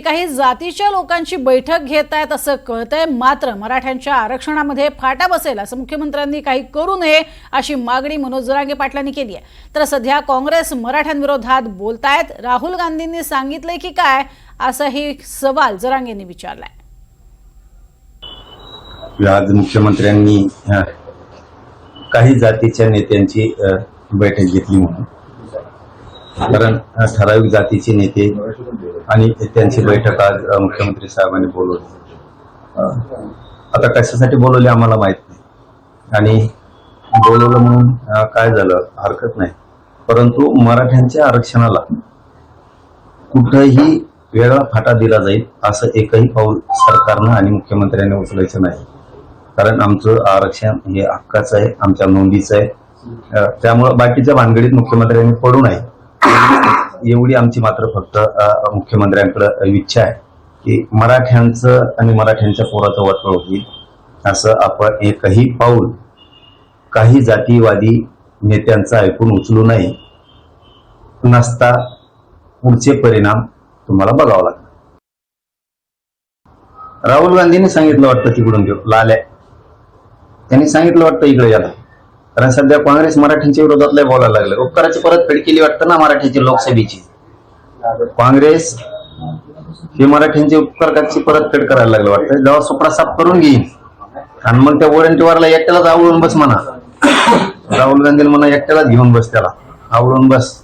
काही जातीच्या लोकांची बैठक घेत आहेत असं कळतंय, मात्र मराठ्यांच्या आरक्षणामध्ये फाटा बसेल असं मुख्यमंत्र्यांनी काही करू नये अशी मागणी मनोज जरांगे पाटलांनी केली आहे। तर सध्या काँग्रेस मराठ्यांविरोधात बोलतायत। राहुल गांधींनी सांगितलंय की काय असाही सवाल जरांगेंनी विचारलाय। आज मुख्यमंत्र्यांनी काही जातीच्या नेत्यांची बैठक घेतली म्हणून, कारण ठराविक जातीचे नेते आणि त्यांची बैठक आज मुख्यमंत्री साहेबांनी बोलवली। आता कशासाठी बोलवले आम्हाला माहित नाही, आणि बोलवलं म्हणून काय झालं हरकत नाही, परंतु मराठ्यांच्या आरक्षणाला कुठेही वेगळा फाटा दिला जाईल असं एकही पाऊल सरकारनं आणि मुख्यमंत्र्यांनी उचलायचं नाही। कारण आमचं आरक्षण हे हक्काचं आहे, आमच्या नोंदीचं आहे। त्यामुळे बाकीच्या भानगडीत मुख्यमंत्र्यांनी पडू नये एवढी आमची मात्र फक्त मुख्यमंत्र्यांकडे इच्छा आहे की मराठ्यांचं आणि मराठ्यांच्या पोराचं वाटोळ होईल असं आपण एकही पाऊल काही जातीवादी नेत्यांचं ऐकून उचलू नये, नसता पुढचे परिणाम तुम्हाला बघावं लागतात। राहुल गांधींनी सांगितलं वाटतं तिकडून घेऊ लाल्या, त्यांनी सांगितलं वाटतं इकडे याला, कारण सध्या काँग्रेस मराठ्यांच्या विरोधात लय बोलायला लागले। उपकाराची परतफेड केली वाटतं ना मराठ्याची लोकसभेची। काँग्रेस हे मराठ्यांची उपकाराची परतफेड करायला लागलं वाटतं। जेव्हा सुपडा साफ करून घेईन आणि मग त्या वॉरंटीवरला एकट्यालाच आवळून बस म्हणा, राहुल गांधीला म्हणा एकट्यालाच घेऊन बस, त्याला आवळून बस।